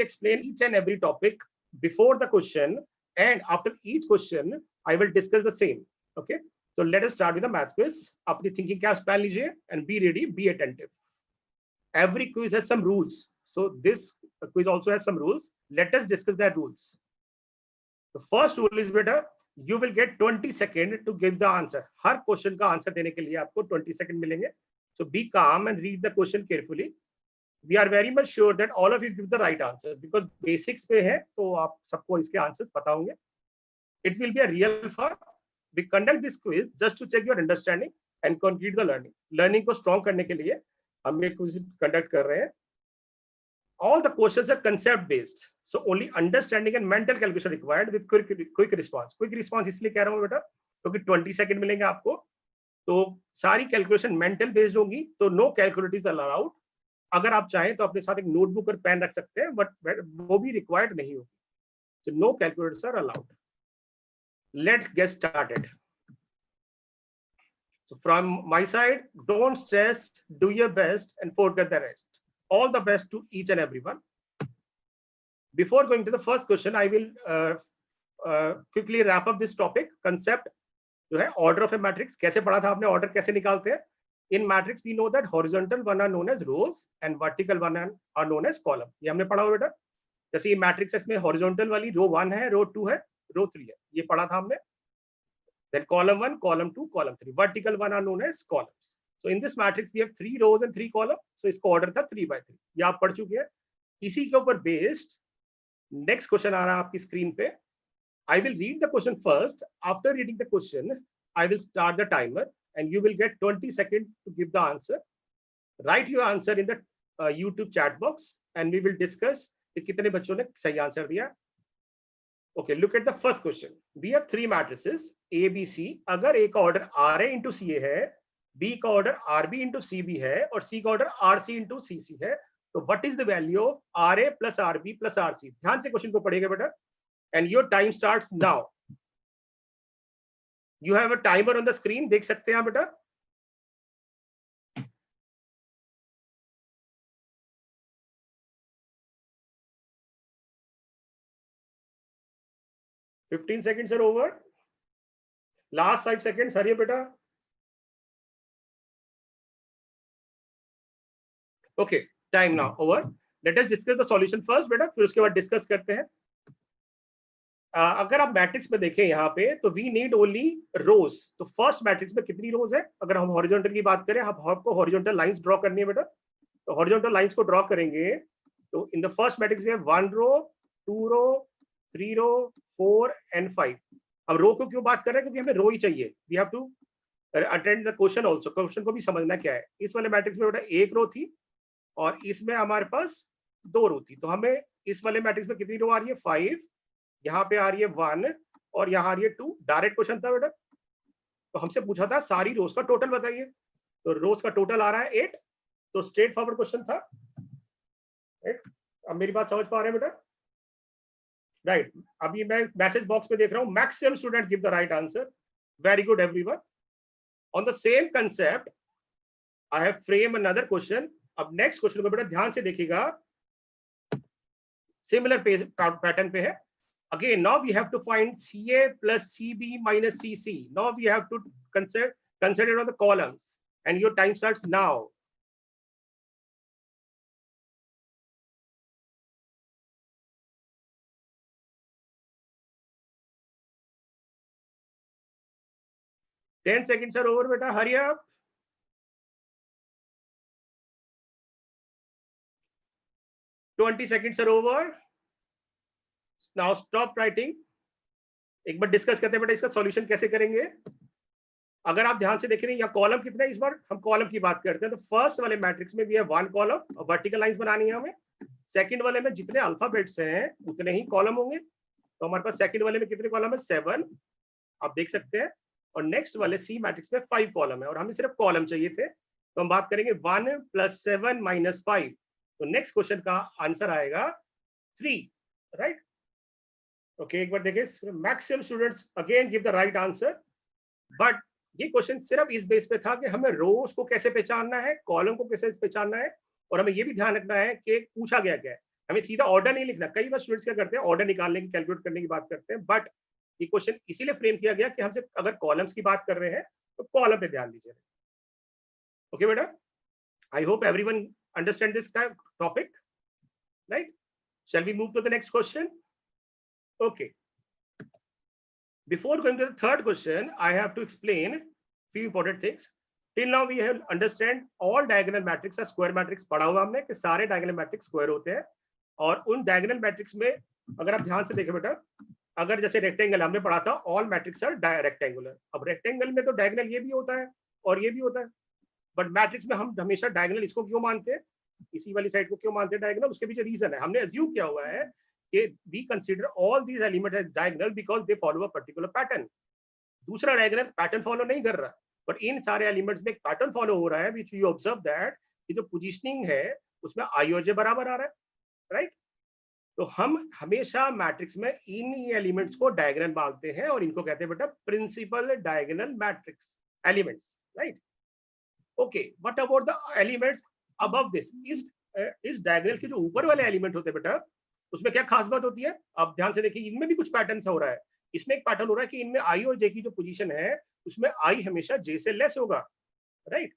explain each and every topic before the question, and after each question I will discuss the same. Okay, so let us start with the math quiz. अपनी thinking caps पहन लीजिए and be ready, be attentive. Every quiz has some rules, so this quiz also has some rules. Let us discuss that rules. The first rule is beta, you will get 20 seconds to give the answer. Her question का answer देने के लिए आपको 20 second मिलेंगे. So be calm and read the question carefully. We are very much sure that all of you give the right answer because basics पे है तो आप सबको इसके आंसर्स पता होंगे. It will be a real fun. We conduct this quiz just to check your understanding and complete the learning. Learning को strong करने के लिए हम ये quiz conduct कर रहे हैं. All the questions are concept based, so only understanding and mental calculation required with quick response. Quick response इसलिए कह रहा हूँ बेटा क्योंकि 20 सेकंड मिलेंगे आपको, तो सारी कैलकुलेशन मेंटल बेस्ड होंगी, तो नो कैलकुलेटर्स अलाउड. अगर आप चाहें तो अपने साथ एक नोटबुक और पेन रख सकते हैं, बट वो भी रिक्वायर्ड नहीं होगी. So no calculators are allowed. Let's get started. So from my side, don't stress, do your best and forget the rest. All the best to each and everyone. Before going to the first question, I will quickly wrap up this topic. Concept जो है order of a matrix, कैसे पढ़ा था आपने, order कैसे निकालते हैं. In matrix we know that horizontal one are known as rows and vertical one are known as column. ये हमने पढ़ा हुआ बेटा. जैसे ये मैट्रिक्स में horizontal वाली रो 1 है, रो 2 है, रो 3 है, ये पढ़ा था हमने. Then column 1, column 2, column 3. Vertical one are known as columns. So in this matrix we have 3 rows and 3 columns. So इसका order था 3 by 3. ये आप पढ़ चुके हैं. इसी के ऊपर based next question आ रहा है आपकी स्क्रीन पे. I will read the question first. After reading the question, I will start the timer and you will get 20 seconds to give the answer. Write your answer in the YouTube chat box and we will discuss कि कितने बच्चों ने सही answer दिया. Okay, look at the first question. We have 3 matrices A, B, C. अगर A का order RA into CA है, B का ऑर्डर RB into CB है और C का ऑर्डर RC into CC है, तो what is the value of RA plus RB plus RC? ध्यान से क्वेश्चन को पढ़िएगा बेटा. And your time starts now. You have a timer on the screen. देख सकते हैं आप बेटा. Fifteen seconds are over. Last 5 seconds. हरिए बेटा. Okay, time now over. Let us discuss the solution first बेटा, फिर उसके बाद डिस्कस करते हैं. अगर आप मैट्रिक्स में देखें यहाँ पे तो वी नीड ओनली रोज. तो फर्स्ट मैट्रिक्स में कितनी रोज है, अगर हम हॉरिजॉन्टल की बात करें, हम आपको हॉरिजॉन्टल लाइंस ड्रॉ करनी है बेटा. तो हॉरिजॉन्टल लाइंस को ड्रॉ करेंगे तो इन द फर्स्ट मैट्रिक्स में 1 रो 2 रो 3 रो 4 and 5. अब रो को क्यों बात कर रहे हैं, क्योंकि हमें रो ही चाहिए. We have to attend the question also. Question को भी समझना क्या है. इस वाले मैट्रिक्स में बेटा 1 रो थी और इसमें हमारे पास 2 रो थी. तो हमें इस वाले मैट्रिक्स में कितनी रो आ रही है, 5. यहाँ पे आ रही है 1 और यहाँ आ रही है 2. डायरेक्ट क्वेश्चन था बेटा. तो हमसे पूछा था सारी रोज का टोटल बताइए. तो रोज का टोटल आ रहा है 8. तो स्ट्रेट फॉरवर्ड क्वेश्चन था. राइट, अब मेरी बात समझ पा रहे हैं बेटा. राइट, अभी मैं मैसेज बॉक्स में देख रहा हूँ maximum student give the right answer. Very good everyone. On the same concept I have frame another question. अब नेक्स्ट क्वेश्चन को बेटा ध्यान से देखिएगा. सिमिलर पैटर्न पे है. Again, now we have to find CA plus CB minus CC. Now we have to consider on the columns, and your time starts now. Ten seconds are over, beta. Hurry up. $20 seconds are over. Now stop writing. एक बार discuss करते हैं बेटा इसका solution कैसे करेंगे. अगर आप ध्यान से देखें यहाँ कॉलम कितने, इस बार हम कॉलम की बात करते हैं. तो फर्स्ट वाले मैट्रिक्स में भी है 1 कॉलम और वर्टिकल लाइंस बनानी है हमें. सेकंड वाले में जितने अल्फाबेट्स हैं उतने ही कॉलम होंगे. तो हमारे पास सेकंड वाले में कितने कॉलम है, 7. आप देख सकते हैं. और नेक्स्ट वाले सी मैट्रिक्स में 5 कॉलम है और हमें सिर्फ कॉलम चाहिए थे. तो हम बात करेंगे 1 + 7 - 5. तो नेक्स्ट क्वेश्चन का आंसर आएगा 3. राइट. ओके, एक बार देखिए. Maximum students again give the right answer. But ये क्वेश्चन सिर्फ इस बेस पे था कि हमें रोज को कैसे पहचानना है, कॉलम को कैसे पहचानना है, और हमें ये भी ध्यान रखना है कि पूछा गया क्या है. हमें सीधा ऑर्डर नहीं लिखना। कई बार स्टूडेंट्स क्या करते हैं, ऑर्डर निकालने की, कैलकुलेट करने की बात करते हैं, बट ये क्वेश्चन इसीलिए फ्रेम किया गया कि हमसे अगर कॉलम्स की बात कर रहे हैं तो कॉलम पे ध्यान दीजिए। ओके बेटा, I hope everyone understand this topic, right? Shall we move to the next question? Okay. Before going to the third question, I have to explain few important things. Till now we have understand all diagonal matrix are square matrix पढ़ा हुआ हमने कि सारे diagonal matrix square होते हैं, और उन diagonal matrix में अगर आप ध्यान से देखें बेटा, अगर जैसे रेक्टेंगल हमने पढ़ा था, all matrix are रेक्टेंगुलर। अब रेक्टेंगल में तो डायगोनल ये भी होता है और ये भी होता है, बट मैट्रिक्स में हम हमेशा डायगोनल इसको क्यों मानते हैं, इसी वाली साइड को क्यों मानते हैं डायगोनल, उसके पीछे रीजन है। हमने अज्यूम किया हुआ है कि we consider all these element as diagonal because they follow a particular pattern. Diagonal डायगोनल पैटर्न फॉलो नहीं कर रहा, बट इन सारे एलिमेंट्स में एक पैटर्न फॉलो हो रहा है, विच यू ऑब्जर्व दैट कि जो पोजीशनिंग है उसमें आई और जे बराबर आ रहा है, राइट? तो हम हमेशा मैट्रिक्स में इन एलिमेंट्स को डायगोनल मानते हैं और इनको कहते हैं बेटा principal diagonal matrix elements, right? Okay, what about the elements above this? इस डायगोनल के जो ऊपर वाले एलिमेंट होते हैं बेटा, उसमें क्या खास बात होती है? आप ध्यान से देखिए, इनमें भी कुछ पैटर्न हो रहा है। इसमें एक पैटर्न हो रहा है कि इनमें आई और जे की जो पोजीशन है उसमें आई हमेशा जे से लेस होगा, राइट?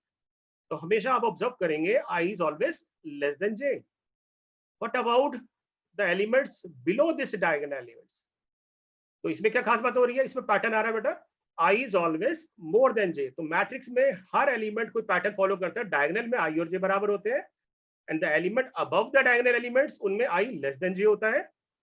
तो हमेशा आप ऑब्जर्व करेंगे i is always less than j. What about the elements below this diagonal elements? तो इसमें क्या खास बात हो रही है? इसमें पैटर्न आ रहा है बेटा आई इज ऑलवेज मोर देन जे। तो मैट्रिक्स में हर एलिमेंट कोई पैटर्न फॉलो करता है, डायगोनल में आई और जे बराबर होते हैं, and the element above the diagonal elements उनमें आई लेस देन जे होता है,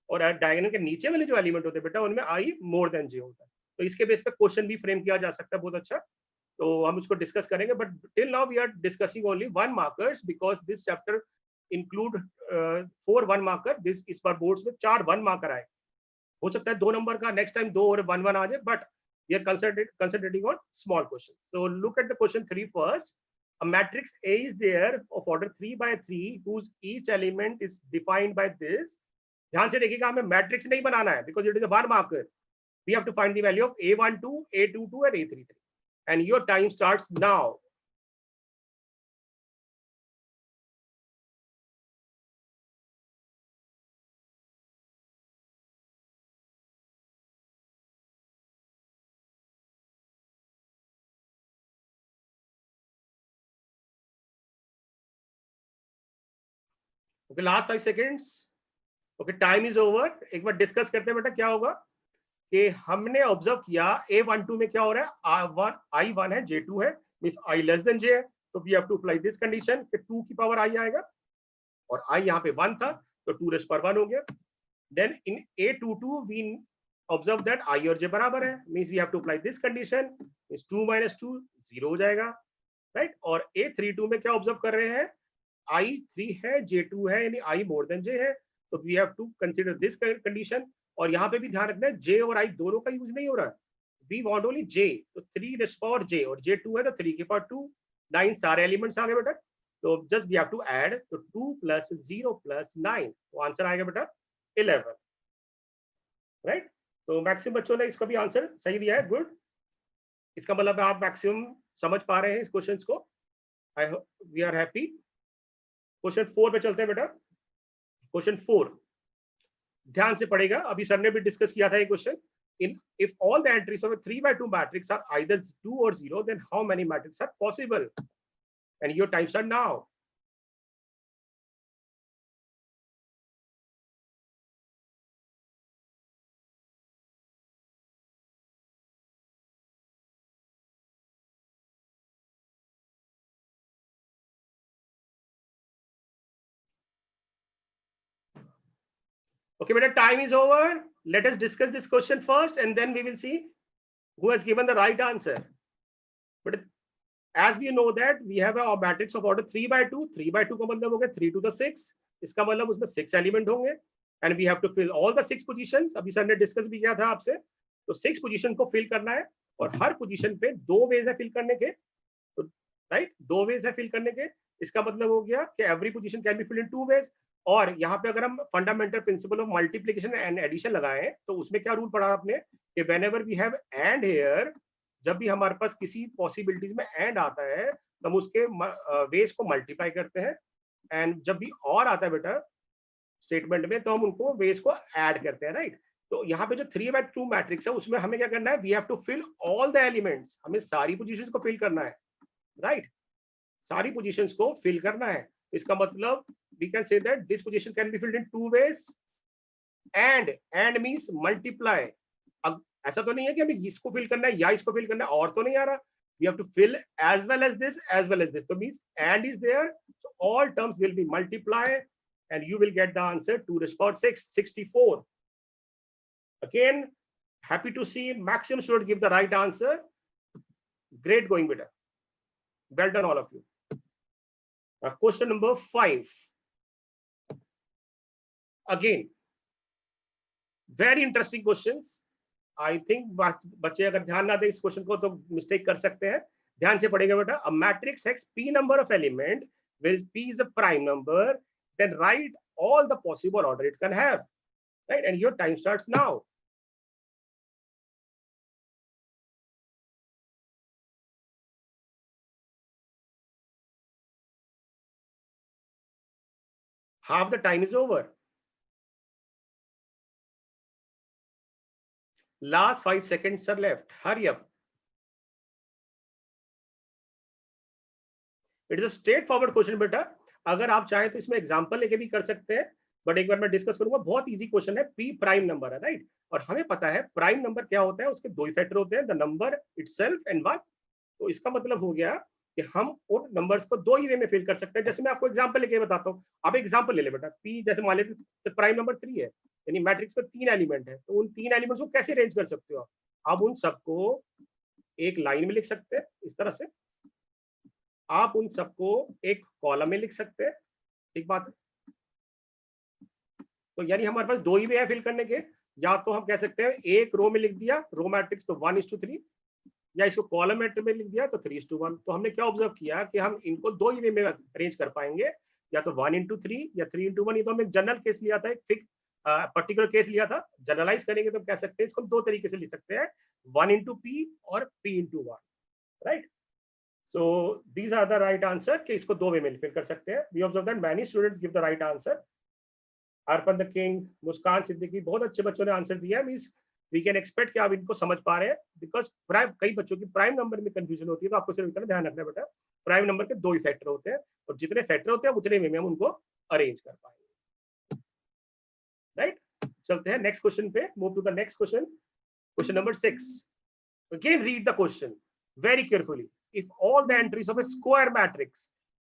और डायगोनल के नीचे वाले जो एलिमेंट होते हैं बेटा उनमें आई मोर देन जे होता है। तो इसके बेस पे क्वेश्चन भी फ्रेम किया जा सकता है बहुत अच्छा, तो हम उसको डिस्कस करेंगे, but till now we are discussing only one markers because this chapter include 4 1 marker. This इस बार बोर्ड्स में 4 1 मार्कर आए, हो सकता है 2 नंबर का नेक्स्ट टाइम 2 और 1 1 आ जाए, but we are concentrating on small questions. So look at the question 3 first. A matrix A is there of order 3 by 3 whose each element is defined by this. ध्यान से देखिएगा, हमें matrix नहीं बनाना है because it is a one marker. We have to find the value of A12, A22 and A33. And your time starts now. Okay, last 5 seconds. Okay, time is over. एक बार discuss करते हैं बेटा क्या होगा कि हमने ऑब्जर्व किया A12 में क्या हो रहा है, I1 है, J2 है, means I less than J है, तो we have to apply this condition कि 2 की पावर I आएगा, और I यहाँ पे 1 था तो 2 रेज़ पर 1 हो गया। Then in A22 we observe that I और J बराबर है, means we have to apply this condition, means 2 - 2 0 हो जाएगा, राइट? और A32 में क्या ऑब्जर्व कर रहे हैं, I3 है, J2 है, यानी I मोर देन J है, तो we have to consider this condition. और यहाँ पे भी ध्यान रखना है J और I दोनों का यूज नहीं हो रहा है, वी वांट ओनली J, तो 3 रेज़ पावर J और J2 है तो 3 की पावर 2, 9 सारे एलिमेंट्स आ गए बेटा, तो just we have to add, तो 2 + 0 + 9, तो आंसर आएगा बेटा 11, राइट? तो मैक्सिमम बच्चों ने इसका भी आंसर सही दिया है, गुड। इसका मतलब आप मैक्सिमम समझ पा रहे हैं इस क्वेश्चंस को, I hope we are happy. Question 4 पे चलते हैं बेटा। क्वेश्चन 4 ध्यान से पढ़ेगा, अभी सर ने भी डिस्कस किया था ये question. In if all the entries of a 3 by 2 matrix are either 2 or 0, then how many matrix are possible? And your time start now. Okay, beta, time is over. Let us discuss this question first, and then we will see who has given the right answer. But as we know that we have a matrix of order 3 by 2. 3 by 2 का मतलब हो गया 3 to the 6. इसका मतलब उसमें 6 element होंगे, and we have to fill all the 6 positions. अभी sir ने डिस्कस भी किया था आपसे, तो 6 पोजीशन को फिल करना है, और हर पोजीशन पे 2 वेज है फिल करने के, तो राइट 2 वेज है फिल करने के। इसका मतलब हो गया कि every position can be filled in 2 ways. और यहाँ पे अगर हम fundamental principle of multiplication and addition लगाएं तो उसमें क्या रूल पढ़ा आपने कि whenever we have and here, जब भी हमारे पास किसी पॉसिबिलिटीज में एंड आता है तो हम उसके वेज को मल्टीप्लाई करते हैं, एंड जब भी और आता है बेटा स्टेटमेंट में, तो हम उनको वेज को ऐड करते हैं, राइट। तो यहाँ पे जो 3/2 मैट्रिक्स है उसमें हमें क्या करना है, we have to fill all the elements, हमें सारी पोजीशंस को फिल करना है, राइट, सारी पोजीशंस को फिल करना है। इसका मतलब we can say that this position can be filled in 2 ways, and means multiply. अब ऐसा तो नहीं है कि हमें इसको फिल करना है या इसको फिल करना है, और तो नहीं आ रहा, we have to fill as well as this as well as this, so means and is there, so all terms will be multiply and you will get the answer 2 raised to 6, 64. Again, happy to see Maxim should give the right answer. Great going, beta. Well done, all of you. Question number 5. Again, very interesting questions. I think बच्चे अगर ध्यान ना दें इस question को तो mistake कर सकते हैं, ध्यान से पढ़ेंगे बेटा. A matrix has p number of element where p is a prime number, then write all the possible order it can have, right? And your time starts now. Half the time is over. Last 5 seconds are left. Hurry up. It is a straightforward question बेटा. अगर आप चाहें तो इसमें example लेके भी कर सकते हैं, बट एक बार मैं डिस्कस करूंगा. बहुत इजी क्वेश्चन है. पी प्राइम नंबर है, राइट, और हमें पता है प्राइम नंबर क्या होता है, उसके दो ही फैक्टर होते हैं, the number itself and one. तो इसका मतलब हो गया कि हम उन नंबर्स को दो ही वे में फिल कर सकते हैं. जैसे मैं आपको एग्जांपल लेके बताता हूँ. आप एग्जांपल ले ले बेटा. पी जैसे मान लेते प्राइम नंबर 3 है, यानी मैट्रिक्स में 3 एलिमेंट है, तो उन 3 एलिमेंट्स को कैसे अरेंज कर सकते हो आप उन सबको एक लाइन में लिख सकते हैं इस तरह से, आप उन सबको एक कॉलम में लिख सकते हैं. ठीक बात है. तो यानी हमारे पास दो ही वे है फिल करने के. या तो हम कह सकते हैं एक रो में लिख दिया रो मैट्रिक्स तो 1:3, या इसको कॉलम मैट्रिक्स में लिख दिया तो 3:1. तो हमने क्या ऑब्जर्व किया कि हम इनको दो ही वे में अरेंज कर पाएंगे, या तो 1:3 या 3:1. ये तो हमने जनरल केस लिया था, एक फिक्स पर्टिकुलर केस लिया था. जनरलाइज करेंगे तो कह सकते हैं इसको दो तरीके से लिख सकते हैं, 1:p और p:1, right. So these are the right answer कि इसको दो वे में फिल कर सकते हैं. We observe that many students give the right answer. Arpan the king, Muskan Siddiqui, बहुत अच्छे बच्चों ने आंसर दिया है. मींस वी कैन एक्सपेक्ट कि आप इनको समझ पा रहे हैं, बिकॉज कई बच्चों की प्राइम नंबर में कंफ्यूजन होती है. तो आपको सिर्फ इतना ध्यान रखना है बेटा, प्राइम नंबर के दो ही फैक्टर होते हैं, और जितने फैक्टर होते हैं उतने में हम उनको अरेंज कर पाएंगे, राइट. चलते हैं नेक्स्ट क्वेश्चन पे. Move to the next question. Question number 6. Again read the question very carefully. If all the entries of a square matrix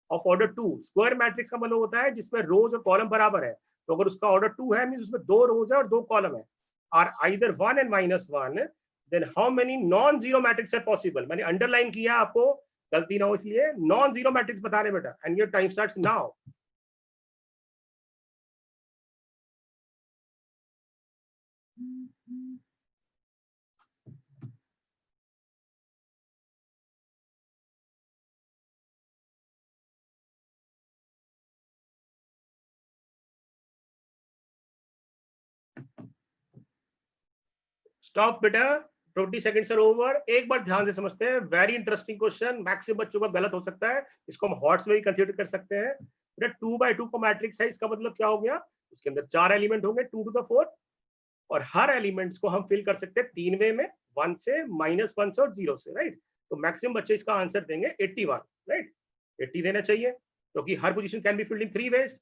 of order 2, square matrix का मतलब होता है जिसमें रोज और कॉलम बराबर है, तो अगर उसका ऑर्डर 2 है मींस उसमें दो रोज है और दो कॉलम है, are either 1 and -1, then how many non zero matrix are possible. मैंने अंडरलाइन किया, आपको गलती ना हो इसलिए नॉन जीरो मैट्रिक्स बता रहे बेटा. And your time starts now. Stop बेटा, 20 सेकंड्स आर ओवर. एक बार ध्यान से समझते हैं. Very interesting question. मैक्सिमम बच्चों का गलत हो सकता है, इसको हम हॉट्स में भी कंसीडर कर सकते हैं. बेटा 2/2 का मैट्रिक्स है, इसका मतलब क्या हो गया, उसके अंदर 4 एलिमेंट होंगे 2⁴, और हर एलिमेंट्स को हम फिल कर सकते हैं 3 वे में, 1 से, -1 से और 0 से, राइट. तो मैक्सिमम बच्चे इसका आंसर देंगे 81, राइट. 80 देना चाहिए, क्योंकि हर position can be filled in 3 ways.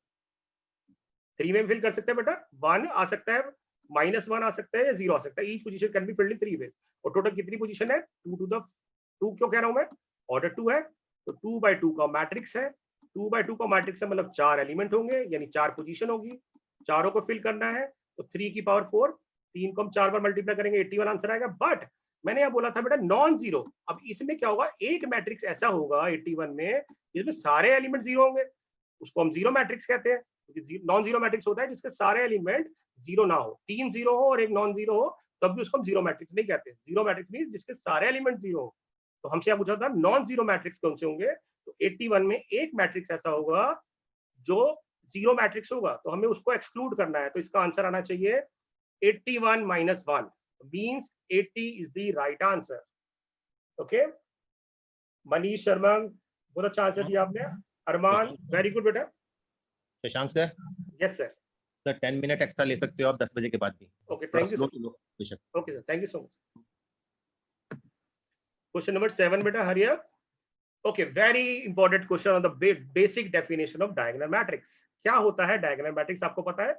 3 way में फिल कर सकते हैं बेटा. 1 आ सकता है, -1 आ सकता है, या 0 आ सकता है. Each position can be filled in 3 ways. और टोटल कितनी पोजीशन है, 2 क्यों कह रहा हूं मैं, ऑर्डर 2 है, तो 2/2 का मैट्रिक्स है. 2/2 का मैट्रिक्स है मतलब 4 एलिमेंट होंगे, यानी 4 पोजीशन होगी, चारों को फिल करना है. तो 3⁴, 3 को हम 4 बार मल्टीप्लाई करेंगे, 81 आंसर आएगा. बट मैंने यह बोला था बेटा नॉन जीरो. अब इसमें क्या होगा, एक मैट्रिक्स ऐसा होगा 81 में जिसमें सारे एलिमेंट जीरो होंगे, उसको हम जीरो मैट्रिक्स कहते हैं. नॉन जीरो मैट्रिक्स होता है जिसके सारे एलिमेंट जीरो ना हो, 3 जीरो हो और एक नॉन जीरो हो, तब भी उसको हम जीरो मैट्रिक्स नहीं कहते. जीरो मैट्रिक्स मींस जिसके सारे एलिमेंट जीरो हो. तो हमसे यह पूछा था नॉन जीरो मैट्रिक्स कौन से होंगे, तो 81 में एक मैट्रिक्स ऐसा होगा जो जीरो मैट्रिक्स होगा, तो हमें उसको एक्सक्लूड करना है. तो इसका आंसर आना चाहिए 81 - 1, means 80 is the right answer. Okay. Manish Sharma, बहुत अच्छा आंसर दिया आपने. अरमान, वेरी गुड बेटा. Shashank sir, yes sir. Sir 10 minute extra ले सकते हो आप 10 बजे के बाद भी। Okay, thank you sir. Okay sir, thank you so much. Question number 7 बेटा, hurry up. Okay, very important question on the basic definition of diagonal matrix. क्या होता है डायगोनल मैट्रिक्स, आपको पता है?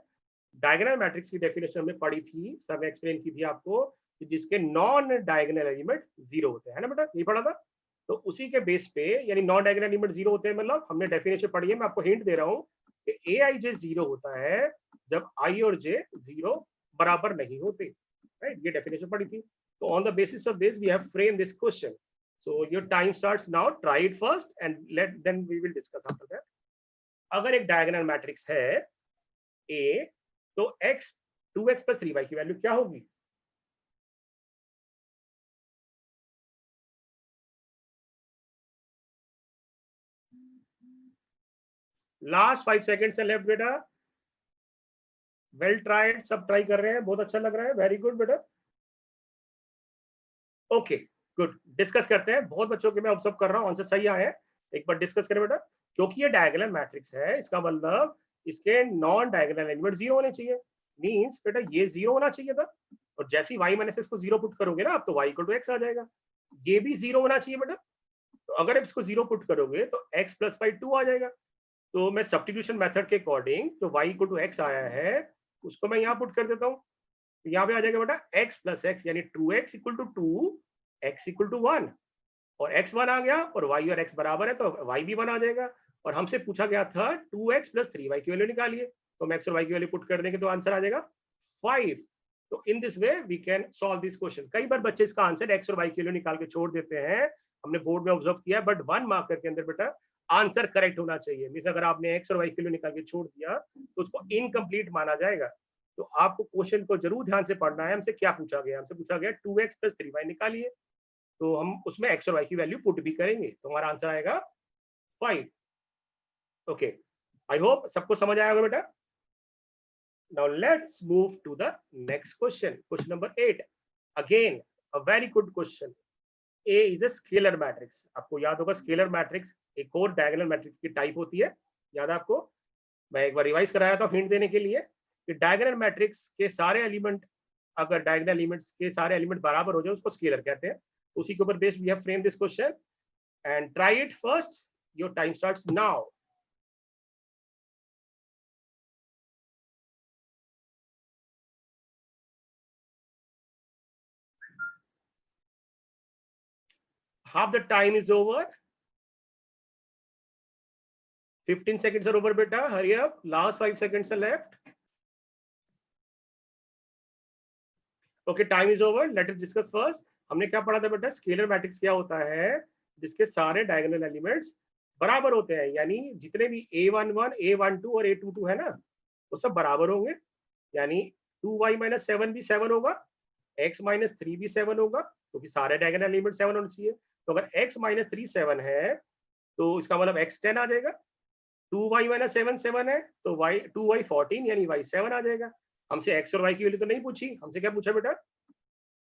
डायगोनल मैट्रिक्स की डेफिनेशन हमने पढ़ी थी, सर ने एक्सप्लेन की थी आपको, कि जिसके नॉन डायगोनल एलिमेंट जीरो होते हैं ना बेटा, ये पढ़ा था। तो उसी के बेस पे, यानी नॉन डायगोनल एलिमेंट जीरो होते हैं, मतलब हमने डेफिनेशन पढ़ी है। मैं आपको हिंट दे रहा हूँ कि ए आई जे जीरो होता है जब आई और जे जीरो बराबर नहीं होते, राइट? ये डेफिनेशन पढ़ी थी। तो on the basis of this we have frame this question. So your time starts now. Try it first and then we will discuss after that. अगर एक डायगोनल मैट्रिक्स है A, तो x 2x plus 3y की value क्या होगी? Last 5 seconds है left बेटा। Well tried, सब ट्राई कर रहे हैं, बहुत अच्छा लग रहा है, वेरी गुड बेटा। ओके गुड, डिस्कस करते हैं। बहुत बच्चों के मैं ऑब्जर्व कर रहा हूँ आंसर सही आए हैं। एक बार डिस्कस करें बेटा। क्योंकि ये डायगोनल मैट्रिक्स है, इसका मतलब इसके नॉन डायगोनल एलिमेंट जीरो होने चाहिए। मींस बेटा ये जीरो होना चाहिए था, और जैसे ही y माइनस एक्स को जीरो पुट करोगे ना आप, तो y इक्वल टू एक्स आ जाएगा। ये भी जीरो होना चाहिए बेटा। तो अगर आप इसको जीरो पुट करोगे तो x प्लस वाई टू आ जाएगा। तो मैं सब्स्टिट्यूशन मेथड के अकॉर्डिंग जो y इक्वल टू एक्स आया है उसको मैं यहाँ पुट कर देता हूँ। तो यहाँ पे आ जाएगा बेटा x प्लस एक्स, यानी 2x equal to 2, x equal to 1, और x 1 आ गया, और y और x बराबर है तो y भी 1 आ जाएगा। और हमसे पूछा गया था 2x प्लस 3y की वैल्यू निकालिए, तो हम x और y की वैल्यू पुट कर देंगे तो आंसर आ जाएगा 5। तो in this way we can solve this question. कई बार बच्चे इसका आंसर x और y की वैल्यू निकाल के छोड़ देते हैं, हमने बोर्ड में ऑब्जर्व किया, बट 1 मार्कर के अंदर बेटा आंसर करेक्ट होना चाहिए। मींस अगर आपने x और y की वैल्यू निकाल के छोड़ दिया तो उसको इनकम्प्लीट माना जाएगा। तो आपको क्वेश्चन को जरूर ध्यान से पढ़ना है। हमसे क्या पूछा गया? हमसे पूछा गया 2x प्लस 3y निकालिए, तो हम उसमें x और y की वैल्यू पुट भी करेंगे, तो हमारा आंसर आएगा 5। ओके, आई होप सबको समझ आया होगा बेटा। Now let's move to the next question, question number 8। Again a very good question. A is a scalar matrix. आपको याद होगा स्केलर मैट्रिक्स एक और डायगोनल मैट्रिक्स की टाइप होती है, याद है आपको? मैं एक बार रिवाइज कराया था हिंट देने के लिए कि डायगोनल मैट्रिक्स के सारे एलिमेंट, अगर डायगोनल एलिमेंट्स के सारे एलिमेंट बराबर हो जाए उसको स्केलर कहते हैं। उसी के ऊपर based we have frame this question and try it first. Your time starts now. Half the time is over. 15 seconds are over beta, hurry up, last 5 seconds are left. Okay, time is over, let us discuss first. हमने क्या पढ़ा था बेटा? Scalar matrix क्या होता है? जिसके सारे डायगोनल एलिमेंट्स बराबर होते हैं, यानी जितने भी a11, a12 और a22 है ना, वो सब बराबर होंगे। यानी 2y माइनस 7 भी 7 होगा, x माइनस 3 भी 7 होगा, क्योंकि सारे डायगोनल एलिमेंट 7 होने चाहिए। तो अगर x माइनस 3 7 है तो इसका मतलब x 10 आ जाएगा। 2y माइनस 7 7 है तो y 2y 14, यानी y 7 आ जाएगा। हमसे x और y की वैल्यू तो नहीं पूछी, हमसे क्या पूछा बेटा?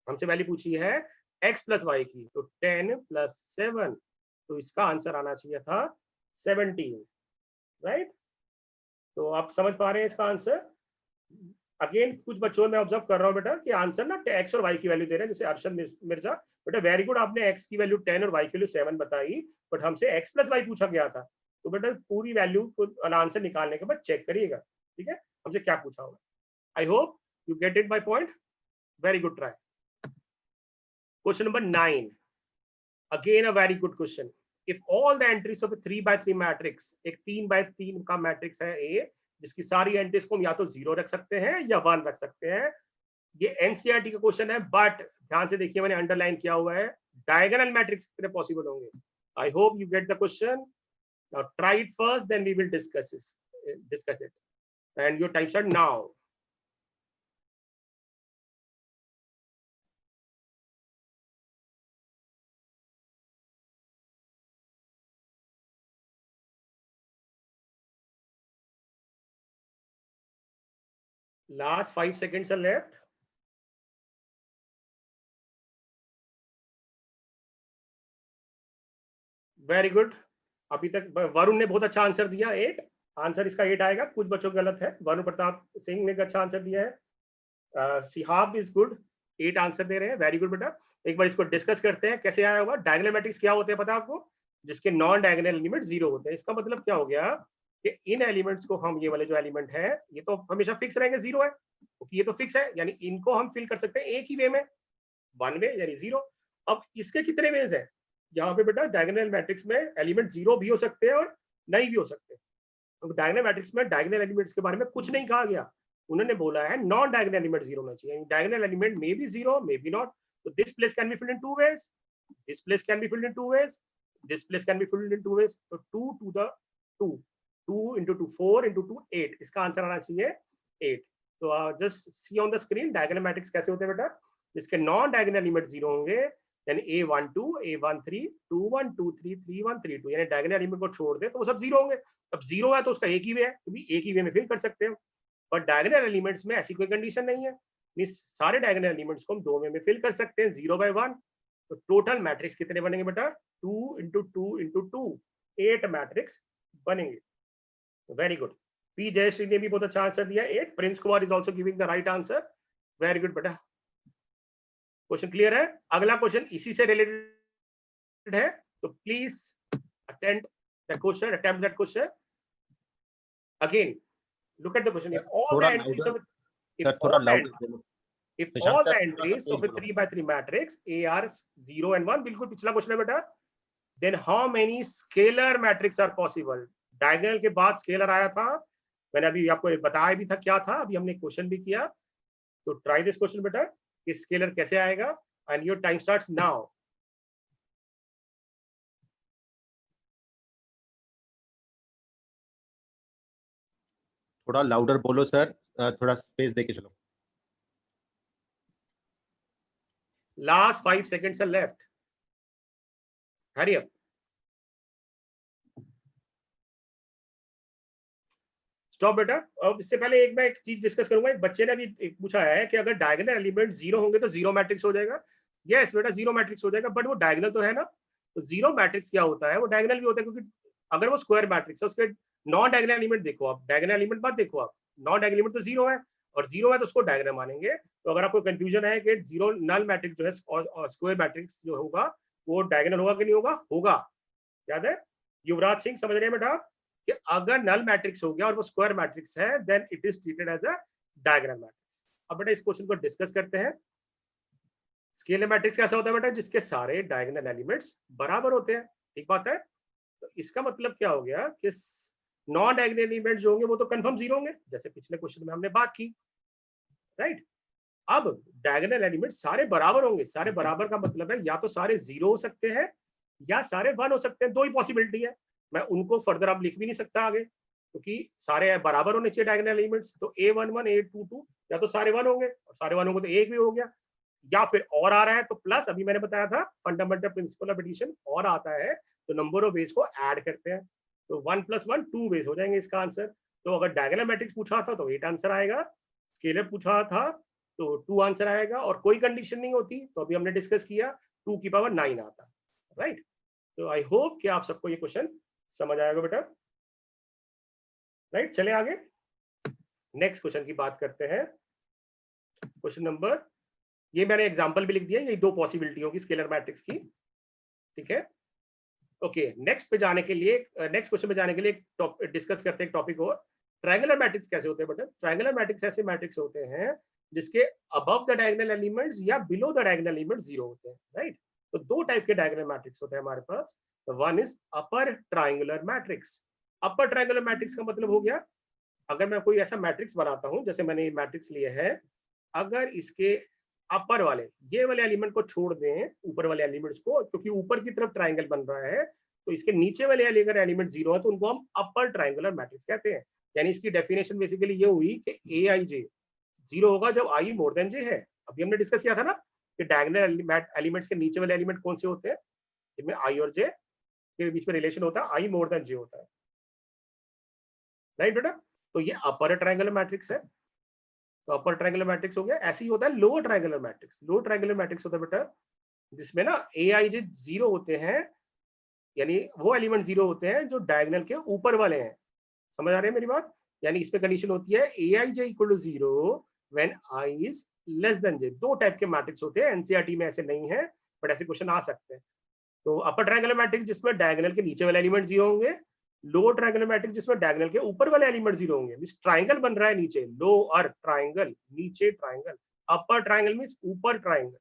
हमसे वैल्यू पूछी है x प्लस वाई की, तो 10 प्लस 7, तो इसका आंसर आना चाहिए था 17, राइट? तो आप समझ पा रहे हैं इसका आंसर? अगेन कुछ बच्चों में ऑब्जर्व कर रहा हूँ बेटा कि आंसर ना एक्स और वाई की वैल्यू दे रहे हैं, जैसे अरशद मिर्जा। बेटा वेरी गुड, आपने एक्स की वैल्यू 10 और वाई की वैल्यू 7 बताई, बट हमसे एक्स प्लस वाई पूछा गया था। तो बेटा पूरी वैल्यू को आंसर निकालने के बाद चेक करिएगा, ठीक है, हमसे क्या पूछा होगा। आई hope you get it my point, very good try. Question number 9, again a very good question. If all the entries of 3x3 matrix, एक 3x3 का मैट्रिक्स है ए, जिसकी सारी एंट्रीज को हम या तो 0 रख सकते हैं या 1 रख सकते हैं। ये एनसीईआरटी का क्वेश्चन है, बट ध्यान से देखिए मैंने अंडरलाइन किया हुआ है डायगोनल मैट्रिक्स कितने पॉसिबल होंगे। I hope you get the question. Now try it first, then we will discuss it and your time start now. Last 5 seconds are left. Very good, अभी तक वरुण ने बहुत अच्छा आंसर दिया 8। आंसर इसका 8 आएगा, कुछ बच्चों का गलत है। वरुण प्रताप सिंह ने अच्छा आंसर दिया है। सिहाब इज गुड, 8 आंसर दे रहे हैं, वेरी गुड बेटा। एक बार इसको डिस्कस करते हैं कैसे आया होगा। डायगोनल मैट्रिक्स क्या होते हैं पता है आपको? जिसके नॉन डायगोनल एलिमेंट 0 होते हैं। इसका मतलब क्या हो गया कि इन एलिमेंट्स को हम, ये वाले जो एलिमेंट है ये तो हमेशा फिक्स रहेंगे, 0 है क्योंकि ये तो फिक्स है, यानी इनको हम फिल कर सकते हैं एक ही वे में, वन वे यानी 0। अब इसके कितने वेज है? यहाँ पे बेटा डायगोनल मैट्रिक्स में एलिमेंट 0 भी हो सकते हैं और नहीं भी हो सकते। तो डायगोनल मैट्रिक्स में डायगोनल एलिमेंट्स के बारे में कुछ नहीं कहा गया, उन्होंने बोला है नॉन डायगोनल एलिमेंट 0 होना चाहिए। Diagonal element may be 0 may be not, so this place can be filled in two ways, this place can be filled in two ways, this place can be filled in two ways, so 2 to the 2, 2 into 2 4 into 2 8, इसका answer आना चाहिए 8। तो just see on the screen diagonal matrix कैसे होते हैं बेटा, जिसके non diagonal element 0 होंगे, यानी a12 a13 21 23 31 32, यानी डायगोनल एलिमेंट को छोड़ दे तो वो सब 0 होंगे। अब 0 है तो उसका एक ही वे है, क्योंकि एक ही वे में फिल कर सकते हो। बट डायगोनल एलिमेंट्स में ऐसी कोई कंडीशन नहीं है, सारे डायगोनल एलिमेंट्स को हम 2 में फिल कर सकते हैं 0 by 1। तो टोटल मैट्रिक्स कितने बनेंगे बेटा? 2 into 2 into 2, 8 मैट्रिक्स बनेंगे। Very good. पी जयश्री ने भी बहुत अच्छा आंसर दिया 8। Prince Kumar is also giving the right answer, very good बेटा। क्वेश्चन क्लियर है? अगला क्वेश्चन इसी से रिलेटेड है, तो please attend the question, attempt that question again. Look at the question. If all the entries of if all the entries of a 3 by 3 matrix A are 0 and 1, बिल्कुल पिछला question है बेटा, then how many scalar matrix are possible? Diagonal के बाद scalar आया था, मैंने अभी आपको बताया भी था क्या था, अभी हमने क्वेश्चन भी किया। तो ट्राई दिस क्वेश्चन बेटा कि स्केलर कैसे आएगा, and your time starts now. थोड़ा लाउडर बोलो सर, थोड़ा स्पेस देके चलो। Last 5 seconds are left. Hurry up. Stop बेटा। अब इससे पहले मैं एक चीज डिस्कस करूंगा। एक बच्चे ने अभी एक पूछा है कि अगर डायगोनल एलिमेंट 0 होंगे तो 0 मैट्रिक्स हो जाएगा। यस बेटा 0 मैट्रिक्स हो जाएगा, बट वो डायगोनल तो है ना। तो 0 मैट्रिक्स क्या होता है? वो डायगोनल भी होता है, क्योंकि अगर वो स्क्वायर मैट्रिक्स है उसके नॉन डायगोनल एलिमेंट देखो आप, डायगोनल एलिमेंट मत देखो आप, नॉन डायगोनल एलिमेंट तो 0 है, और 0 है तो उसको डायगोनल मानेंगे। तो अगर आपको कंफ्यूजन है कि 0 नल मैट्रिक्स जो है और स्क्वायर मैट्रिक्स जो होगा वो डायगोनल होगा कि नहीं होगा, होगा। याद है? युवराज सिंह समझ रहे हैं बेटा कि अगर नल मैट्रिक्स हो गया और वो स्क्वायर मैट्रिक्स है, then it is treated as a diagonal matrix. अब बेटा इस क्वेश्चन को डिस्कस करते हैं। स्केलर मैट्रिक्स कैसा होता है बेटा? जिसके सारे डायगोनल एलिमेंट्स बराबर होते हैं, ठीक बात है। तो इसका मतलब क्या हो गया कि नॉन डायगोनल एलिमेंट जो होंगे वो तो कंफर्म 0 होंगे, जैसे पिछले क्वेश्चन में हमने बात की, राइट। अब डायगोनल एलिमेंट सारे बराबर होंगे। सारे बराबर का मतलब है या तो सारे 0 हो सकते हैं या सारे 1 हो सकते हैं, दो ही पॉसिबिलिटी है। मैं उनको फर्दर अब लिख भी नहीं सकता आगे, क्योंकि सारे बराबर होने चाहिए डायगोनल एलिमेंट्स। तो A11 A22 या तो सारे 1 होंगे, और सारे 1 होंगे तो एक भी हो गया, या फिर और आ रहा है तो प्लस, अभी मैंने बताया था फंडामेंटल प्रिंसिपल ऑफ एडिशन, और आता है तो नंबर ऑफ वेज को ऐड करते हैं, तो 1 + 1 2 वेज हो जाएंगे इसका आंसर। तो अगर डायगोनल मैट्रिक्स पूछा था तो 8 आंसर आएगा, स्केलर पूछा था तो 2 आंसर आएगा, और कोई कंडीशन नहीं होती तो अभी हमने डिस्कस किया 2 की पावर 9 आता, राइट। तो आई होप कि आप सबको ये क्वेश्चन समझ आएगा बेटा, राइट। चले आगे, नेक्स्ट क्वेश्चन की बात करते हैं। क्वेश्चन नंबर, ये मैंने एग्जांपल भी लिख दिया, ये दो पॉसिबिलिटी होगी स्केलर मैट्रिक्स की, ठीक है। ओके, नेक्स्ट पे जाने के लिए, नेक्स्ट क्वेश्चन पे जाने के लिए डिस्कस करते हैं एक टॉपिक और, ट्रायंगुलर मैट्रिक्स कैसे होते हैं बेटा? ट्रायंगुलर मैट्रिक्स ऐसे मैट्रिक्स होते हैं जिसके अबव द डायगोनल एलिमेंट्स या बिलो द डायगोनल एलिमेंट 0 होते हैं, राइट। तो दो टाइप के डायगोनल मैट्रिक्स होते हैं हमारे पास। One is upper triangular matrix. Upper triangular matrix का मतलब हो गया, अगर मैं कोई ऐसा मैट्रिक्स बनाता हूं, जैसे मैंने ये मैट्रिक्स लिए है, अगर इसके अपर वाले, ये वाले एलिमेंट को छोड़ दें, ऊपर वाले एलिमेंट्स को, क्योंकि ऊपर की तरफ ट्रायंगल बन रहा है, तो इसके नीचे वाले अगर एलिमेंट 0 है तो उनको हम अपर ट्रायंगुलर मैट्रिक्स कहते हैं। यानी इसकी डेफिनेशन बेसिकली ये हुई कि Aij 0 होगा जब i मोर देन j है। अभी हमने डिस्कस किया था ना कि डायगोनल एलिमेंट्स के नीचे वाले एलिमेंट कौन से होते हैं, जिनमें i और j के बीच में रिलेशन होता है, i मोर देन j होता है, राइट बेटा। तो ये अपर ट्रायंगुलर मैट्रिक्स है। तो अपर ट्रायंगुलर मैट्रिक्स हो गया। ऐसे ही होता है lower triangular matrix. Lower triangular matrix होता है बेटा जिसमें ना Aij 0 होते हैं, यानी वो एलिमेंट 0 होते हैं जो डायगोनल के ऊपर वाले हैं। समझ आ रही है मेरी बात? यानी इसमें कंडीशन होती है aij equal to 0 when i is less than j। दो टाइप के मैट्रिक्स होते हैं, एनसीईआरटी में ऐसे नहीं है बट ऐसे क्वेश्चन आ सकते हैं। तो अपर ट्रायंगुलर मैट्रिक्स जिसमें डायगोनल के नीचे वाले एलिमेंट 0 होंगे, लोअर ट्रायंगुलर मैट्रिक्स जिसमें डायगोनल के ऊपर वाले एलिमेंट 0 होंगे। मींस ट्रायंगल बन रहा है नीचे, लोअर ट्रायंगल, नीचे ट्रायंगल, अपर ट्रायंगल मींस ऊपर ट्रायंगल।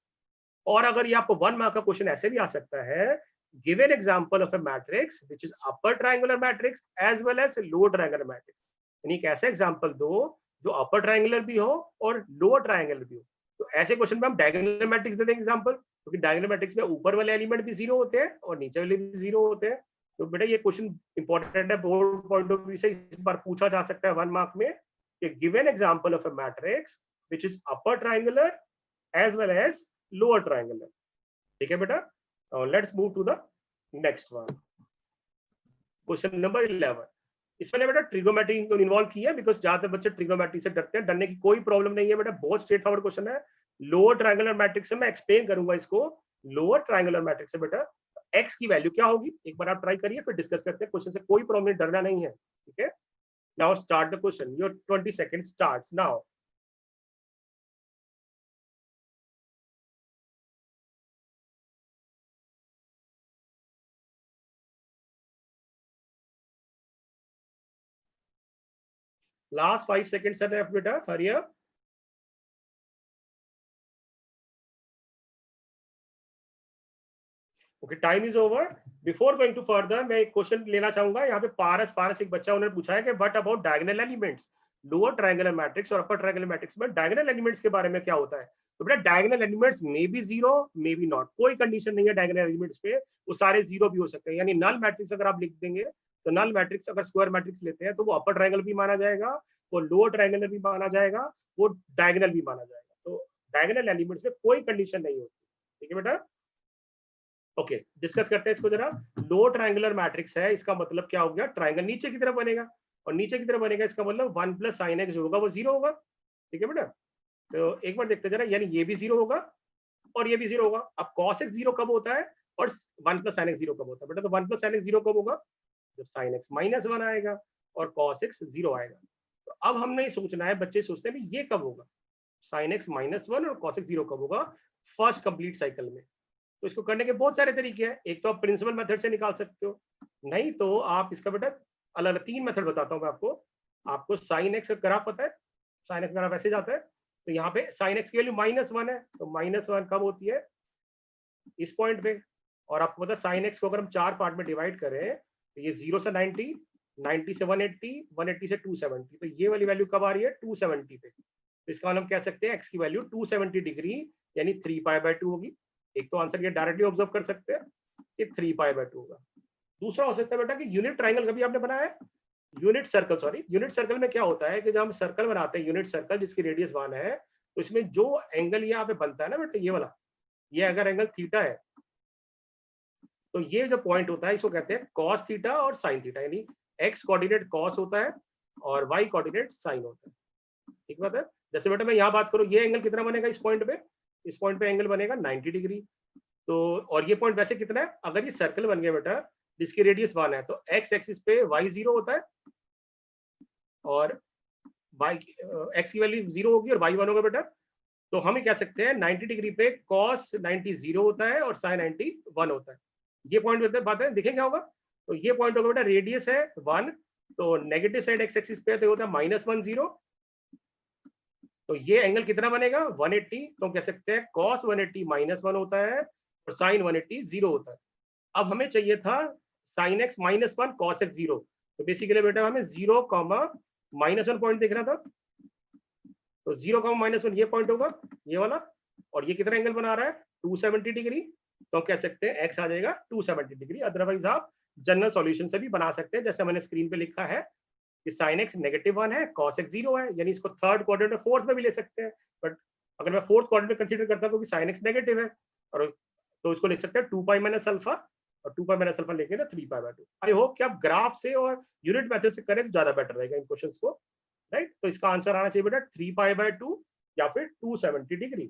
और अगर ये आपको 1 मार्क का क्वेश्चन ऐसे भी आ सकता है, give an example of a matrix which is upper triangular matrix as well as lower triangular matrix. यानी एक ऐसा एग्जांपल दो जो अपर ट्रायंगुलर भी हो और लोअर ट्रायंगुलर भी हो। तो ऐसे क्वेश्चन में हम डायगोनल मैट्रिक्स दे देंगे एग्जांपल, क्योंकि डायगोनल मैट्रिक्स में ऊपर वाले एलिमेंट भी 0 होते हैं और नीचे वाले भी 0 होते हैं। तो बेटा ये क्वेश्चन इंपॉर्टेंट है, बोर्ड पॉइंट ऑफ व्यू से इस बार पूछा जा सकता है 1 मार्क में कि give an example of a matrix which is upper triangular as well as lower triangular. ठीक है बेटा, let's move to the next one. Question number 11। इसमें बेटा ट्रिगोमेट्री को इन्वॉल्व किया है, बिकॉज ज्यादातर बच्चे ट्रिगोमेट्री से डरते हैं। डरने की कोई प्रॉब्लम नहीं है बेटा, बहुत स्ट्रेट फॉरवर्ड क्वेश्चन है। लोअर ट्रायंगुलर मैट्रिक्स से मैं एक्सप्लेन करूंगा इसको। लोअर ट्रायंगुलर मैट्रिक्स से बेटा एक्स की वैल्यू क्या होगी, एक बार आप ट्राई करिए, फिर डिस्कस करते हैं। क्वेश्चन से कोई प्रॉब्लम, डरना नहीं है। ठीक है, now start the question, your 20 second starts now. Last 5 seconds are left, beta. Hurry up. Okay, time is over. Before going to further, मैं एक क्वेश्चन लेना चाहूंगा। यहाँ पे पारस एक बच्चा उन्होंने पूछा है कि what about diagonal elements, lower triangular matrix और अपर ट्रायंगुलर मैट्रिक्स में डायगोनल एलिमेंट्स के बारे में क्या होता है। तो बेटा diagonal elements may be 0 may be not, कोई कंडीशन नहीं है डायगोनल एलिमेंट्स पे, वो सारे 0 भी हो सकते हैं। यानी नल मैट्रिक्स अगर आप लिख देंगे तो नल मैट्रिक्स अगर स्क्वायर मैट्रिक्स लेते हैं तो वो अपर ट्रायंगल भी माना जाएगा, वो लोअर ट्रायंगुलर भी माना जाएगा, वो डायगोनल भी माना जाएगा। तो डायगोनल एलिमेंट्स में कोई कंडीशन नहीं होती। ठीक है बेटा, ओके डिस्कस करते हैं इसको जरा। लो ट्रायंगुलर मैट्रिक्स है, इसका मतलब क्या हो गया, ट्रायंगल नीचे की तरफ बनेगा, और नीचे की तरफ बनेगा इसका मतलब 1 प्लस साइन एक्स जो होगा वो 0 होगा। ठीक है बेटा, तो एक बार देखते जरा, यानी ये भी 0 होगा और ये भी 0 होगा। अब cos x 0 कब होता है और 1 प्लस साइन एक्स 0 कब होता है बेटा, तो 1 प्लस साइन एक्स 0 कब होगा, जब साइन एक्स माइनस 1 आएगा और cos x 0 आएगा। तो अब हमने सोचना है, बच्चे सोचते हैं ये कब होगा, साइन एक्स माइनस 1 और cos x 0 कब होगा फर्स्ट कंप्लीट साइकिल में। तो इसको करने के बहुत सारे तरीके हैं। एक तो आप प्रिंसिपल मेथड से निकाल सकते हो, नहीं तो आप इसका बेटा अलग 3 मेथड बताता हूं मैं आपको। आपको साइन एक्स का ग्राफ पता है, साइन एक्स ग्राफ ऐसे जाता है, तो यहाँ पे साइन एक्स की वैल्यू -1 है, तो -1 कब होती है, इस पॉइंट पे। और आपको पता है साइन एक्स को अगर हम 4 पार्ट में डिवाइड करें तो ये 0 से 90, 90 से 180, 180 से 270, तो ये वाली वैल्यू कब आ रही है 270 पे। तो इसका मतलब कह सकते हैं एक्स की वैल्यू 270 डिग्री यानी 3π/2 होगी। एक तो आंसर ये डायरेक्टली ऑब्जर्व कर सकते हैं कि 3π/2 होगा। दूसरा हो सकता है बेटा कि यूनिट ट्रायंगल कभी आपने बनाया है, unit circle, sorry unit circle में क्या होता है कि जब हम सर्कल बनाते हैं, यूनिट सर्कल जिसकी रेडियस 1 है, तो इसमें जो एंगल यहाँ पे बनता है ना बेटा, ये वाला, ये अगर एंगल थीटा है तो ये जो पॉइंट होता है इसको कहते हैं कॉस थीटा और साइन थीटा। यानी एक्स कोऑर्डिनेट कॉस होता है और वाई कोऑर्डिनेट साइन होता है। ठीक बात है। जैसे बेटा मैं यहाँ बात करूँ, ये एंगल कितना बनेगा इस पॉइंट पे, इस पॉइंट पे एंगल बनेगा 90 डिग्री। तो और ये पॉइंट वैसे कितना है, अगर ये सर्कल बन गया बेटा जिसकी रेडियस 1 है, तो एक्स एक्सिस पे वाई 0 होता है और वाई एक्स की वैल्यू 0 होगी और वाई 1 होगा बेटा। तो हम कह सकते हैं 90 डिग्री पे cos 90 0 होता है और sin 90 1 होता है। ये पॉइंट बात है, देखें क्या होगा, तो ये पॉइंट होगा बेटा, रेडियस है 1, तो नेगेटिव साइड एक्स एक्सिस पे तो होता है -1 0, तो ये एंगल कितना बनेगा 180। तो हम कह सकते हैं cos 180 -1 होता है और sin 180 0 होता है। अब हमें चाहिए था sin x -1 cos x 0, तो बेसिकली बेटा हमें 0, -1 पॉइंट देखना था, तो 0, -1 ये पॉइंट होगा ये वाला, और ये कितना एंगल बना रहा है 270 डिग्री। तो हम कह सकते हैं x आ जाएगा 270 डिग्री। अदरवाइज आप जनरल सॉल्यूशन से भी बना सकते हैं, जैसे मैंने स्क्रीन पे लिखा है कि sin x -1 है, cos x 0 है, यानी इसको थर्ड क्वाड्रेंट में फोर्थ में भी ले सकते हैं। बट अगर मैं फोर्थ क्वाड्रेंट में कंसीडर करता हूँ क्योंकि sin x नेगेटिव है, और तो इसको लिख सकते हैं 2π - अल्फा, और 2π - अल्फा लेके ना 3π/2। आई होप कि आप ग्राफ से और यूनिट मेथड से करें तो ज्यादा बेटर रहेगा इन क्वेश्चंस को, राइट। तो इसका आंसर आना चाहिए बेटा 3π/2 या फिर 270 डिग्री।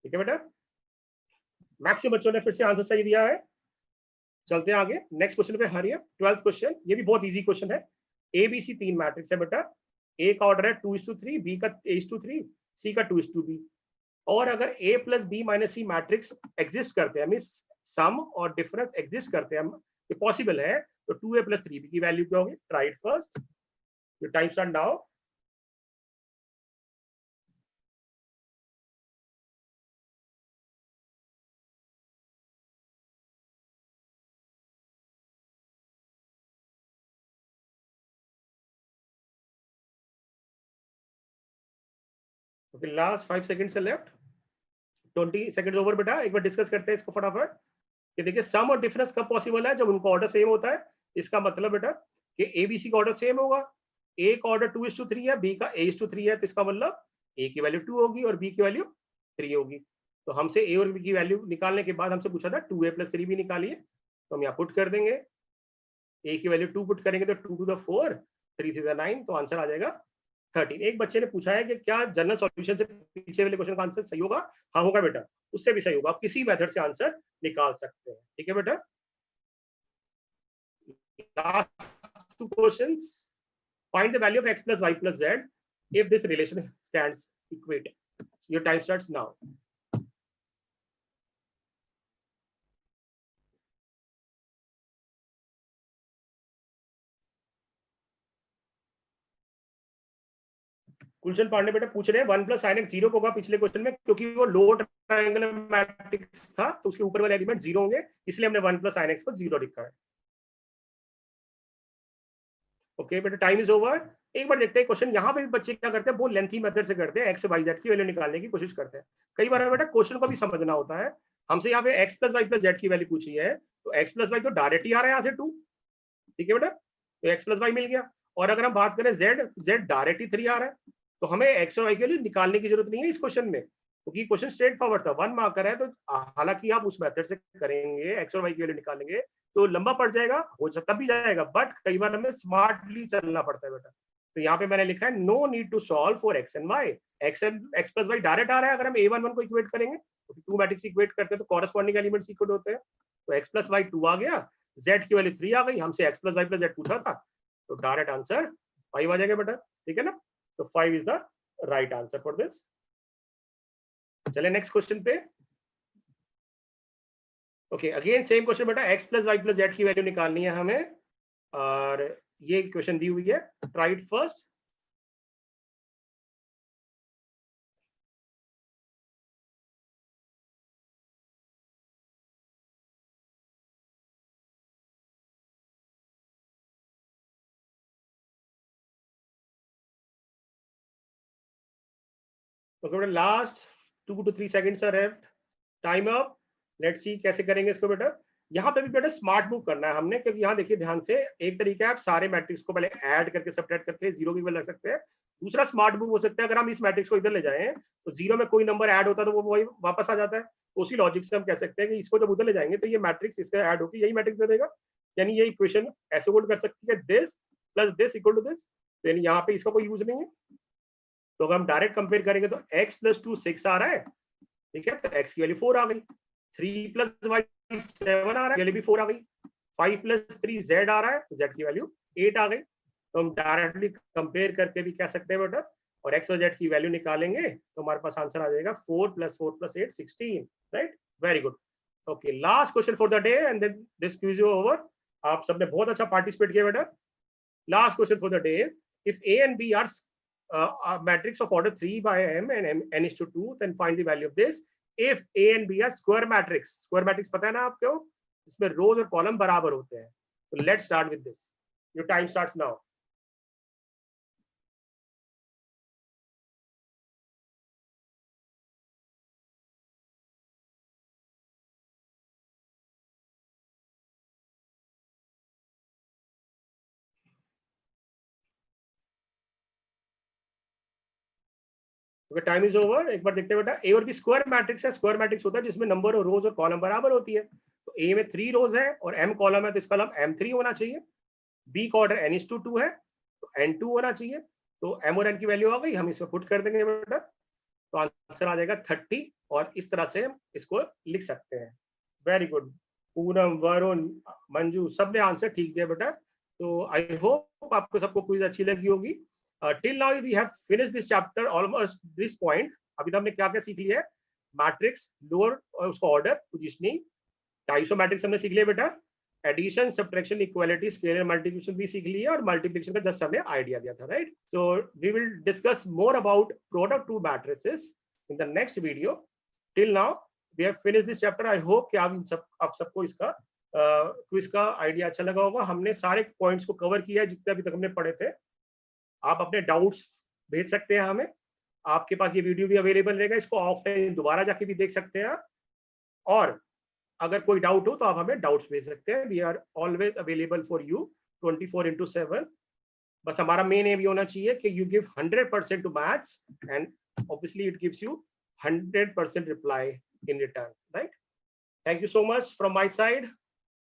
ठीक है बेटा, मैक्सिमम बच्चों ने फिर से आंसर सही दिया है। चलते हैं आगे नेक्स्ट क्वेश्चन पे, हरिया 12th क्वेश्चन, ये भी बहुत इजी क्वेश्चन है। ए बी सी 3 मैट्रिक्स है बेटा, ए का ऑर्डर है 2:3, बी का 8:3, सी का 2:b। और अगर a plus B minus C matrix exist करते हैं, मीन सम और डिफरेंस एग्जिस्ट करते हैं, ये पॉसिबल है, तो 2a प्लस 3b की वैल्यू क्या होगी? Try it first, your time start now. Okay, last 5 seconds left, 20 seconds over बेटा। एक बार डिस्कस करते हैं इसको फटाफट कि देखिए सम और डिफरेंस कब पॉसिबल है? जब उनका ऑर्डर सेम होता है। इसका मतलब बेटा कि एबीसी का ऑर्डर सेम होगा, ए का ऑर्डर 2:3 है, बी का 8:3 है, तो इसका मतलब ए की वैल्यू 2 होगी और बी की वैल्यू 3 होगी। तो हमसे ए और बी की वैल्यू निकालने के बाद हमसे पूछा था 2a प्लस 3b निकालिए, तो हम यहाँ पुट कर देंगे। ए की वैल्यू 2 पुट करेंगे तो 2 to the 4, 3 to the 9, तो आंसर आ जाएगा 13। एक बच्चे ने पूछा है कि क्या जनरल सॉल्यूशन से पीछे वाले क्वेश्चन का आंसर सही होगा? हाँ होगा बेटा, उससे भी सही होगा, आप किसी मेथड से आंसर निकाल सकते हैं। ठीक है बेटा। Last 2 questions, find the value of x plus y plus z if this relation stands equated. Your time starts now. गुलशन पांडे बेटा पूछ रहे हैं 1 प्लस sin x 0 होगा पिछले क्वेश्चन में, क्योंकि वो लो ट्रायंगुलर मैट्रिक्स था तो उसके ऊपर वाले एलिमेंट 0 होंगे, इसलिए हमने 1 प्लस sin x को 0 लिखा है। ओके बेटा, टाइम इज ओवर। एक बार देखते हैं क्वेश्चन, यहाँ पे भी बच्चे क्या करते हैं, बहुत लेंथी मेथड से करते हैं, एक्स वाई जेड की वैल्यू निकालने की कोशिश करते हैं। कई बार बेटा क्वेश्चन को भी समझना होता है। हमसे यहाँ पे X plus Y plus Z की वैल्यू पूछी है, तो एक्स प्लस वाई तो डायरेक्ट ही आ रहा है यहाँ से 2, ठीक है बेटा, तो एक्स प्लस वाई मिल गया। और अगर हम बात करें जेड डायरेक्ट ही 3 आ रहा है, तो हमें एक्स और वाई के लिए निकालने की जरूरत नहीं है इस क्वेश्चन में, क्योंकि क्वेश्चन स्ट्रेट फॉरवर्ड था, 1 मार्कर है। तो हालांकि आप उस मेथड से करेंगे, एक्स और वाई की वैल्यू निकालेंगे तो लंबा पड़ जाएगा, हो सकता भी जाएगा, बट कई बार हमें स्मार्टली चलना पड़ता है बेटा। तो यहाँ पे मैंने लिखा है no need to solve for x and y, x plus y direct आ रहा है। अगर हम a11 को इक्वेट करेंगे तो 2 मैट्रिक्स इक्वेट करते हैं तो कॉरेस्पॉन्डिंग एलिमेंट्स इक्वल होते हैं, तो एक्स प्लस वाई 2 आ गया, जेड की वैल्यू 3 आ गई, हमसे X plus Y plus Z पूछा था, तो डायरेक्ट आंसर 5 आ जाएगा बेटा। ठीक है ना, तो 5 is the right answer for this. चले नेक्स्ट क्वेश्चन पे। ओके, अगेन सेम क्वेश्चन बेटा, X plus Y plus Z की वैल्यू निकालनी है हमें, और ये क्वेश्चन दी हुई है, ट्राई इट फर्स्ट। ओके बेटा, last 2 to 3 seconds are left, time up. Let's see कैसे करेंगे इसको बेटा। यहाँ पे भी बेटा स्मार्ट मूव करना है हमने, क्योंकि यहाँ देखिए ध्यान से, एक तरीका है आप सारे मैट्रिक्स को पहले ऐड करके सब्ट्रैक्ट करके 0 की वैल्यू रख सकते हैं। दूसरा स्मार्ट मूव हो सकता है, अगर हम इस मैट्रिक्स को इधर ले जाएं तो 0 में कोई नंबर ऐड होता है तो वो वही वापस आ जाता है, तो उसी लॉजिक से हम कह सकते हैं कि इसको जब उधर ले जाएंगे तो ये मैट्रिक्स इससे ऐड होकर यही मैट्रिक्स दे देगा। यानी ये इक्वेशन ऐसे होल्ड कर सकती है, this plus this equal to this, तो यानी यहाँ पे इसका कोई यूज नहीं है। तो अगर हम डायरेक्ट कंपेयर करेंगे तो x प्लस 2 6 आ रहा है, ठीक है, तो x की वैल्यू 4 आ गई, 3 प्लस y 7 आ रहा है, वैल्यू भी 4 आ गई, 5 प्लस 3 z आ रहा है, तो z की वैल्यू 8 आ गई। तो हम डायरेक्टली कंपेयर करके भी कह सकते हैं बेटा, और x और z की वैल्यू निकालेंगे तो हमारे पास आंसर आ जाएगा 4 plus 4 plus 8 16, right, very good. Okay, last question for the day and then this quiz is over. आप सबने बहुत अच्छा पार्टिसिपेट किया बेटा। Last question for the day, if a and b are a matrix of order 3 by m and n is to 2, then find the value of this if a and b are square matrix। square matrix पता है ना आपको, इसमें रोज और column बराबर होते हैं। तो let's start with this, your time starts now. Time is over. एक बार देखते हैं बेटा, ए और बी स्क्वायर मैट्रिक्स है, स्क्वायर मैट्रिक्स होता है जिसमें नंबर और रोज और कॉलम बराबर होती है। तो ए में 3 रोज है और m कॉलम है, तो इसका मतलब m3 होना चाहिए। बी का ऑर्डर n is to 2 है, तो n2 होना चाहिए। तो m और n की वैल्यू आ गई, हम इसमें पुट कर देंगे बेटा, तो आंसर आ जाएगा 30, और इस तरह से हम इसको लिख सकते हैं। वेरी गुड, पूनम, वरुण, मंजू, सबने आंसर ठीक दिया बेटा। तो आई होप होप आपको सबको क्विज अच्छी लगी होगी। Till now we have finish this chapter almost this point. अभी तो हमने क्या क्या सीख लिया है, मैट्रिक्स, लोअर उसका order, positioning, types of matrix हमने सीख लिया बेटा, addition, subtraction, equality, scalar multiplication भी सीख लिया, और मल्टीप्लिकेशन का जस्ट हमने आइडिया दिया था, right. So we will discuss more about product two matrices in the next video. Till now we have finish this chapter. I hope कि आप सबको इसका क्विज का आइडिया अच्छा लगा होगा। हमने सारे पॉइंट्स को कवर किया है जितने अभी तक हमने पढ़े थे। आप अपने डाउट्स भेज सकते हैं हमें, आपके पास ये वीडियो भी अवेलेबल रहेगा, इसको ऑफलाइन दोबारा जाके भी देख सकते हैं आप। और अगर कोई डाउट हो तो आप हमें डाउट्स भेज सकते हैं। We are always available for you 24/7। बस हमारा मेन एम ये होना चाहिए कि you give 100% to maths and obviously it gives you 100% reply in return, right? Thank you so much from my side.